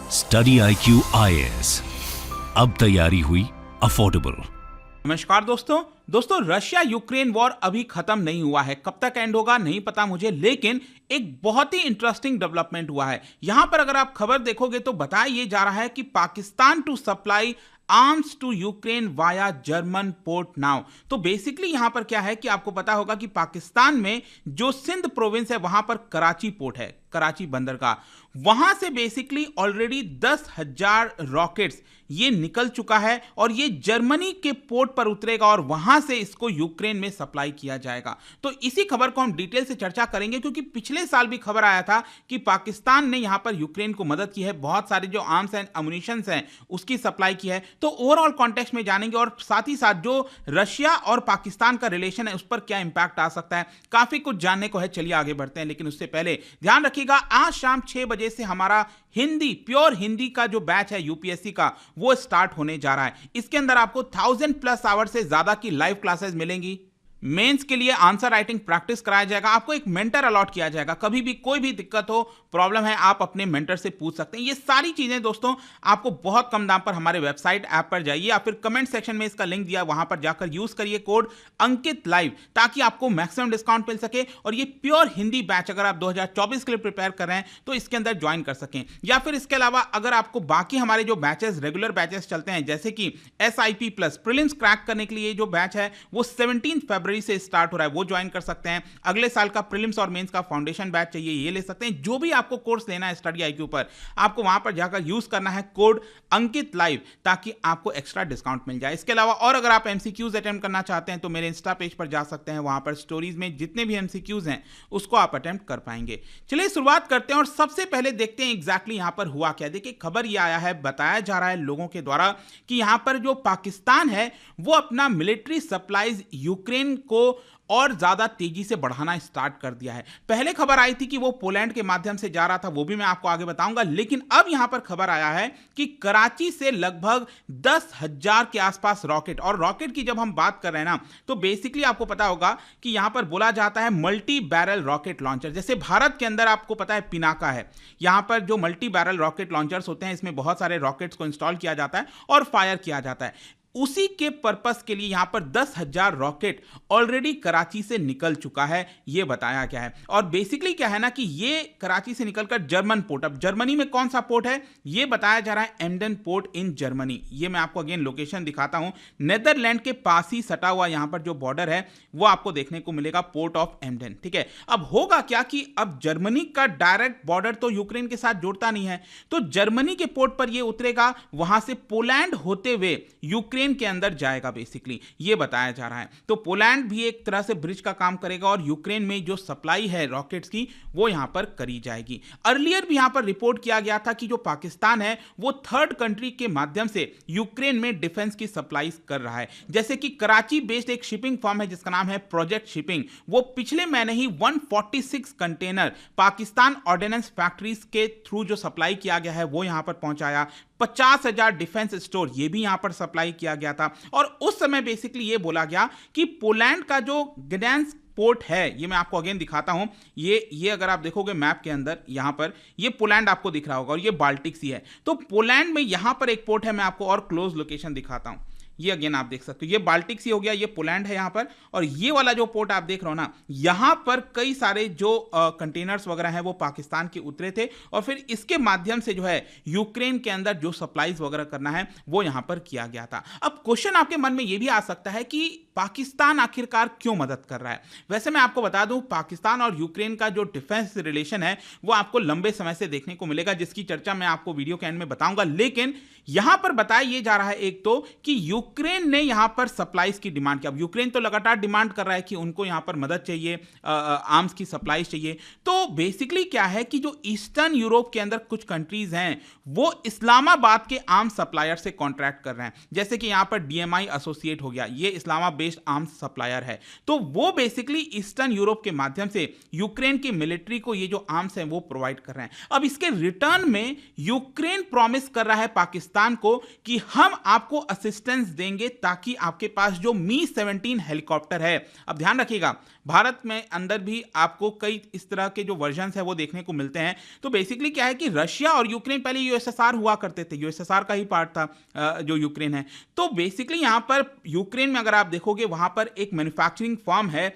Study IQ IAS, अब तैयारी हुई अफोर्डेबल। नमस्कार दोस्तों रशिया यूक्रेन वॉर अभी खत्म नहीं हुआ है। कब तक एंड होगा नहीं पता मुझे, लेकिन एक बहुत ही इंटरेस्टिंग डेवलपमेंट हुआ है। यहां पर अगर आप खबर देखोगे तो बताया यह जा रहा है कि Pakistan to supply arms to Ukraine via German port now. तो बेसिकली यहां पर क्या है कि आपको पता होगा कि पाकिस्तान में जो सिंध प्रोविंस है वहां पर कराची पोर्ट है, कराची बंदर का, वहां से बेसिकली ऑलरेडी 10,000 रॉकेट्स ये निकल चुका है और ये जर्मनी के पोर्ट पर उतरेगा और वहां से इसको यूक्रेन में सप्लाई किया जाएगा। तो इसी खबर को हम डिटेल से चर्चा करेंगे, क्योंकि पिछले साल भी खबर आया था कि पाकिस्तान ने यहां पर यूक्रेन को मदद की है, बहुत सारे जो आर्म्स एंड अम्युनिशंस हैं उसकी सप्लाई की है। तो ओवरऑल कॉन्टेक्स्ट में जानेंगे और साथ ही साथ जो रशिया और पाकिस्तान का रिलेशन है उस पर क्या इंपैक्ट आ सकता है, काफी कुछ जानने को है। चलिए आगे बढ़ते हैं, लेकिन उससे पहले ध्यान रखिएगा आज शाम 6 बजे से हमारा हिंदी, प्योर हिंदी का जो बैच है यूपीएससी का, वो स्टार्ट होने जा रहा है। इसके अंदर आपको 1000+ आवर से ज्यादा की लाइव क्लासेस मिलेंगी। मेंस के लिए आंसर राइटिंग प्रैक्टिस कराया जाएगा, आपको एक मेंटर अलॉट किया जाएगा। कभी भी कोई भी दिक्कत हो, प्रॉब्लम है, आप अपने मेंटर से पूछ सकते हैं। ये सारी चीजें दोस्तों आपको बहुत कम दाम पर हमारे वेबसाइट ऐप पर जाइए या फिर कमेंट सेक्शन में इसका लिंक दिया, वहां पर जाकर यूज करिए कोड अंकित लाइव, ताकि आपको मैक्सिमम डिस्काउंट मिल सके और ये प्योर हिंदी बैच अगर आप 2024 के लिए प्रिपेयर कर रहे हैं तो इसके अंदर ज्वाइन कर सकें। या फिर इसके अलावा अगर आपको बाकी हमारे जो बैचेस, रेगुलर बैचेस चलते हैं, जैसे कि SIP प्लस प्रीलिम्स क्रैक करने के लिए जो बैच है वो 17 फरवरी से स्टार्ट हो रहा है, वो ज्वाइन कर सकते हैं। अगले साल का प्रीलिम्स और मेंस का फाउंडेशन बैच चाहिए, ये ले सकते हैं। जो भी आपको कोर्स लेना है स्टडी IQ पर, आपको वहां पर जाकर यूज करना है कोड अंकित लाइव, ताकि आपको एक्स्ट्रा डिस्काउंट मिल जाए। इसके अलावा और अगर आप MCQs अटेम्प्ट करना चाहते हैं तो मेरे इंस्टा पेज पर जा सकते हैं, वहां पर स्टोरीज में जितने भी MCQs हैं उसको आप अटेम्प्ट कर पाएंगे। चलिए शुरुआत करते हैं और सबसे पहले देखते हैं एग्जैक्टली यहां पर हुआ क्या। देखिए खबर यह आया है, बताया जा रहा है लोगों के द्वारा कि यहां पर जो पाकिस्तान है वो अपना मिलिट्री सप्लाईज यूक्रेन को और ज्यादा तेजी से बढ़ाना स्टार्ट कर दिया है। पहले खबर आई थी कि वो पोलैंड के माध्यम से जा रहा था, वो भी मैं आपको आगे बताऊंगा, लेकिन अब यहां पर खबर आया है कि कराची से लगभग 10,000 के आसपास रॉकेट, और रॉकेट की जब हम बात कर रहे हैं ना तो बेसिकली आपको पता होगा कि यहां पर बोला जाता है मल्टी बैरल रॉकेट लॉन्चर। जैसे भारत के अंदर आपको पता है पिनाका है, यहां पर जो मल्टी बैरल रॉकेट लॉन्चर्स होते हैं इसमें बहुत सारे रॉकेट्स को इंस्टॉल किया जाता है और फायर किया जाता है। उसी के पर्पस के लिए यहां पर 10,000 रॉकेट ऑलरेडी कराची से निकल चुका है, यह बताया गया है। और बेसिकली क्या है ना कि ये कराची से निकलकर जर्मन पोर्ट, अब जर्मनी में कौन सा पोर्ट है यह बताया जा रहा है, एम्डन पोर्ट इन जर्मनी। ये मैं आपको अगेन लोकेशन दिखाता हूं, नेदरलैंड के पास ही सटा हुआ यहां पर जो बॉर्डर है वो आपको देखने को मिलेगा, पोर्ट ऑफ एम्डन। ठीक है, अब होगा क्या कि अब जर्मनी का डायरेक्ट बॉर्डर तो यूक्रेन के साथ जुड़ता नहीं है, तो जर्मनी के पोर्ट पर यह उतरेगा, वहां से पोलैंड होते हुए यूक्रेन के अंदर जाएगा, बेसिकली ये बताया जा रहा है। तो पोलैंड भी एक तरह से ब्रिज का काम करेगा और यूक्रेन में जो सप्लाई है रॉकेट्स की वो यहां पर करी जाएगी। अर्लियर भी यहां पर रिपोर्ट किया गया था कि जो पाकिस्तान है वो थर्ड कंट्री के माध्यम से यूक्रेन में डिफेंस की सप्लाईज कर रहा है। जैसे कि कराची बेस्ड एक शिपिंग फर्म है जिसका नाम है प्रोजेक्ट शिपिंग, वो पिछले महीने ही 146 कंटेनर पाकिस्तान ऑर्डिनेंस फैक्ट्रीज के थ्रू जो सप्लाई किया गया है वो यहां पर पहुंचाया। 50,000 डिफेंस स्टोर ये भी यहां पर सप्लाई किया गया था। और उस समय बेसिकली ये बोला गया कि पोलैंड का जो ग्डेंस्क पोर्ट है, ये मैं आपको अगेन दिखाता हूं, ये अगर आप देखोगे मैप के अंदर यहां पर ये पोलैंड आपको दिख रहा होगा और ये बाल्टिक सी है। तो पोलैंड में यहां पर एक पोर्ट है, मैं आपको और क्लोज लोकेशन दिखाता हूं, ये अगेन आप देख सकते हो, ये बाल्टिक सी हो गया, ये पोलैंड है यहां पर, और ये वाला जो पोर्ट आप देख रहे हो ना, यहां पर कई सारे जो कंटेनर्स वगैरह हैं वो पाकिस्तान के उतरे थे और फिर इसके माध्यम से जो है यूक्रेन के अंदर जो सप्लाईज वगैरह करना है वो यहां पर किया गया था। अब क्वेश्चन आपके मन में ये भी आ सकता है कि पाकिस्तान आखिरकार क्यों मदद कर रहा है। वैसे मैं आपको बता दूं, पाकिस्तान और यूक्रेन का जो डिफेंस रिलेशन है वो आपको लंबे समय से देखने को मिलेगा, जिसकी चर्चा मैं आपको वीडियो के एंड में बताऊंगा। लेकिन यहां पर बताया यह जा रहा है एक तो कि यूक्रेन ने यहां पर सप्लाईज की डिमांड की। अब यूक्रेन तो लगातार डिमांड कर रहा है कि उनको यहां पर मदद चाहिए, आर्म्स की सप्लाईज चाहिए। तो बेसिकली क्या है कि जो ईस्टर्न यूरोप के अंदर कुछ कंट्रीज हैं वो इस्लामाबाद के आर्म्स सप्लायर से कॉन्ट्रैक्ट कर रहे हैं, जैसे कि यहां पर DMI एसोसिएट हो गया, ये इस्लामाबाद बेस्ड आर्म्स सप्लायर है। तो वो बेसिकली ईस्टर्न यूरोप के माध्यम से यूक्रेन की मिलिट्री को ये जो आर्म्स हैं वो प्रोवाइड कर रहे हैं। अब इसके रिटर्न में यूक्रेन प्रॉमिस कर रहा है पाकिस्तान को कि हम आपको असिस्टेंस देंगे ताकि आपके पास जो मी-17 हेलीकॉप्टर है, अब ध्यान रखिएगा भारत में अंदर भी आपको कई इस तरह के जो वर्जन्स है वो देखने को मिलते हैं। तो बेसिकली क्या है कि रशिया और यूक्रेन पहले यूएसएसआर हुआ करते थे, यूएसएसआर का ही पार्ट था जो यूक्रेन है। तो बेसिकली यहाँ पर यूक्रेन में अगर आप देखोगे वहाँ पर एक मैन्युफैक्चरिंग फर्म है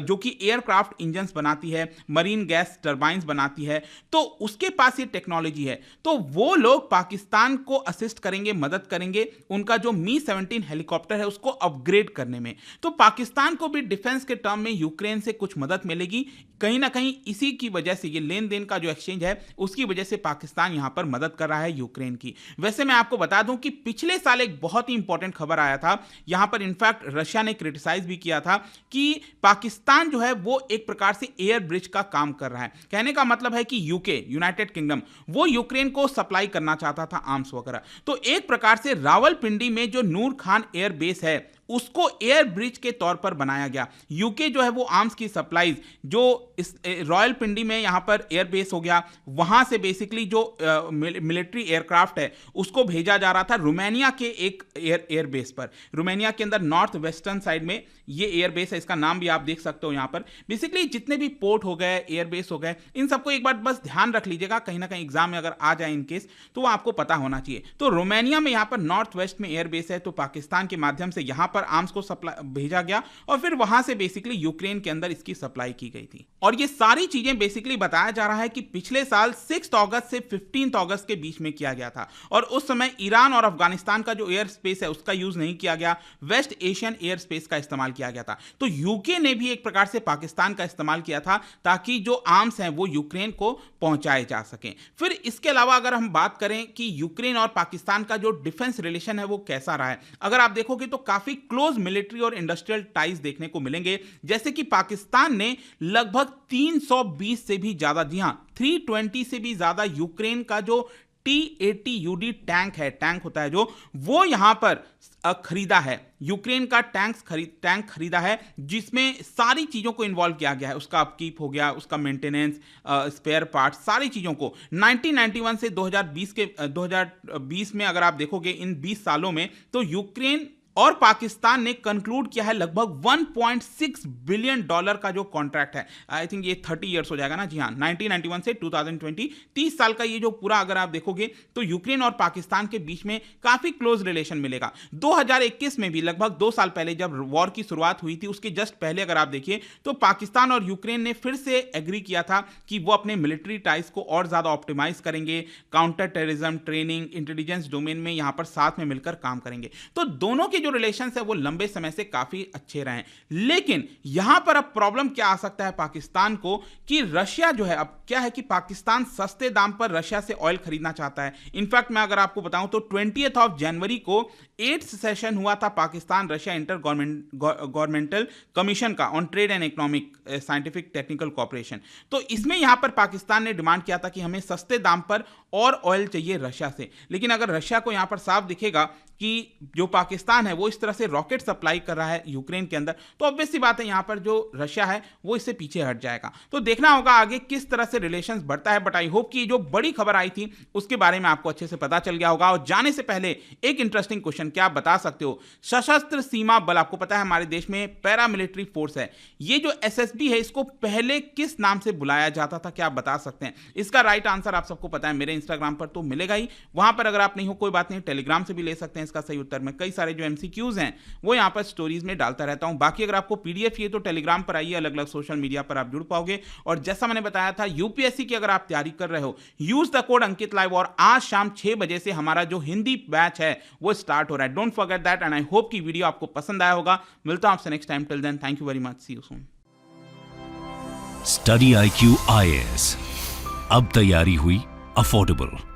जो कि एयरक्राफ्ट इंजन्स बनाती है, मरीन गैस टर्बाइंस बनाती है, तो उसके पास ये टेक्नोलॉजी है। तो वो लोग पाकिस्तान को असिस्ट करेंगे, मदद करेंगे उनका जो मी-17 हेलीकॉप्टर है उसको अपग्रेड करने में। तो पाकिस्तान को भी डिफेंस के टर्म में यूक्रेन से कुछ मदद मिलेगी कहीं ना कहीं। इसी की वजह से ये लेन देन का जो एक्सचेंज है उसकी वजह से पाकिस्तान यहां पर मदद कर रहा है यूक्रेन की। वैसे मैं आपको बता दूं कि पिछले साल एक बहुत ही इंपॉर्टेंट खबर आया था, यहां पर इनफैक्ट रशिया ने क्रिटिसाइज भी किया था कि पाकिस्तान जो है वो एक प्रकार से एयर ब्रिज का काम कर रहा है। कहने का मतलब है कि यूके, यूनाइटेड किंगडम, वो यूक्रेन को सप्लाई करना चाहता था आर्म्स वगैरह। तो एक प्रकार से रावलपिंडी में जो नूर खान एयर बेस है उसको एयर ब्रिज के तौर पर बनाया गया। यूके जो है वो आर्म्स की सप्लाईज जो इस रावलपिंडी में यहां पर एयर बेस हो गया, वहां से बेसिकली जो मिलिट्री एयरक्राफ्ट है उसको भेजा जा रहा था रोमानिया के एक एयर बेस पर। रोमानिया के अंदर नॉर्थ वेस्टर्न साइड में ये एयर बेस है, इसका नाम भी आप देख सकते हो यहां पर। बेसिकली जितने भी पोर्ट हो गए, एयर बेस हो गए, इन सबको एक बार बस ध्यान रख लीजिएगा, कहीं ना कहीं एग्जाम में अगर आ जाए इन केस तो वो आपको पता होना चाहिए। तो रोमानिया में यहां पर नॉर्थ वेस्ट में एयर बेस है, तो पाकिस्तान के माध्यम से यहां पर आर्म्स को सप्लाई भेजा गया और फिर वहां से बेसिकली यूक्रेन के अंदर इसकी सप्लाई की गई थी। और ये सारी चीजें बेसिकली बताया जा रहा है कि पिछले साल 6 अगस्त से 15 अगस्त के बीच में किया गया था और उस समय ईरान और अफगानिस्तान का जो एयर स्पेस है उसका यूज नहीं किया गया, वेस्ट एशियन एयर स्पेस का इस्तेमाल किया गया था। तो यूके ने भी एक प्रकार से पाकिस्तान का इस्तेमाल किया था ताकि जो आर्म्स हैं वो यूक्रेन को पहुंचाए जा सकें। फिर इसके अलावा अगर हम बात करें कि यूक्रेन और पाकिस्तान का जो डिफेंस रिलेशन है वो कैसा रहा है, अगर आप देखोगे तो काफी क्लोज मिलिट्री और इंडस्ट्रियल टाइज देखने को मिलेंगे। जैसे कि पाकिस्तान ने लगभग 320 से भी ज्यादा, जी हां 320 से भी ज्यादा यूक्रेन का जो T-80UD टैंक है, टैंक होता है जो, वो यहां पर खरीदा है। यूक्रेन का टैंक खरीदा है जिसमें सारी चीजों को इन्वॉल्व किया गया है, उसका अपकीप हो गया, उसका मेंटेनेंस, स्पेयर पार्ट्स, सारी चीजों को 1991 से 2020 में अगर आप देखोगे इन 20 सालों में तो यूक्रेन और पाकिस्तान ने कंक्लूड किया है लगभग $1.6 बिलियन का जो कॉन्ट्रैक्ट है। आई थिंक ये 30 इयर्स हो जाएगा ना, जी हाँ, 1991 से 2020, 30 साल का ये जो पूरा अगर आप देखोगे तो यूक्रेन और पाकिस्तान के बीच में काफी क्लोज रिलेशन मिलेगा। 2021 में भी लगभग 2 साल पहले जब वॉर की शुरुआत हुई थी उसके जस्ट पहले अगर आप देखिए तो पाकिस्तान और यूक्रेन ने फिर से एग्री किया था कि वो अपने मिलिट्री टाइज को और ज्यादा ऑप्टिमाइज करेंगे, counter terrorism, training, intelligence domain में यहां पर साथ में मिलकर काम करेंगे। तो दोनों के जो रिलेशंस है वो लंबे समय से काफी अच्छे रहे। लेकिन यहां पर अब प्रॉब्लम क्या आ सकता है पाकिस्तान को कि रशिया जो है, अब क्या है कि पाकिस्तान सस्ते दाम पर रशिया से ऑयल खरीदना चाहता है। इनफैक्ट मैं अगर आपको बताऊं तो 20 जनवरी को 8th सेशन हुआ था Pakistan Russia intergovernmental commission का on trade and economic scientific technical cooperation. तो इसमें यहां पर पाकिस्तान ने डिमांड किया था कि हमें सस्ते दाम पर और ऑयल चाहिए रशिया से। लेकिन अगर रशिया को यहां पर साफ दिखेगा कि जो पाकिस्तान है वो इस तरह से रॉकेट सप्लाई कर रहा है यूक्रेन के अंदर, तो ऑब्वियस सी बात है यहां पर जो रशिया है वो इससे पीछे हट जाएगा। तो देखना होगा आगे किस तरह से रिलेशंस बढ़ता है। बट आई होप कि जो बड़ी खबर आई थी उसके बारे में आपको अच्छे से पता चल गया होगा। और जाने से पहले एक इंटरेस्टिंग क्वेश्चन, क्या आप बता सकते हो सशस्त्र सीमा बल, आपको पता है हमारे देश में पैरामिलिट्री फोर्स है, ये जो एसएसबी है इसको पहले किस नाम से बुलाया जाता था, क्या आप बता सकते हैं? इसका राइट आंसर आप सबको पता है, मेरे इंस्टाग्राम पर तो मिलेगा ही, वहां पर अगर आप नहीं हो कोई बात नहीं, टेलीग्राम से भी ले सकते हैं इसका सही उत्तर। मैं कई सारे जो एमसीक्यूज हैं वो यहां पर स्टोरीज में डालता रहता हूं। बाकी अगर आपको पीडीएफ चाहिए तो टेलीग्राम पर आइए, अलग अलग सोशल मीडिया पर आप जुड़ पाओगे। और जैसा मैंने बताया था यूपीएससी की अगर आप तैयारी कर रहे हो, use the code Ankit live और आज शाम 6 बजे से हमारा जो हिंदी बैच है वो स्टार्ट हो रहा है। Don't forget that and I hope कि वीडियो आपको पसंद आया होगा। मिलता हूं आपसे next time, till then thank you very much, see you soon. Study IQ IAS, अब तैयारी हुई अफोर्डेबल।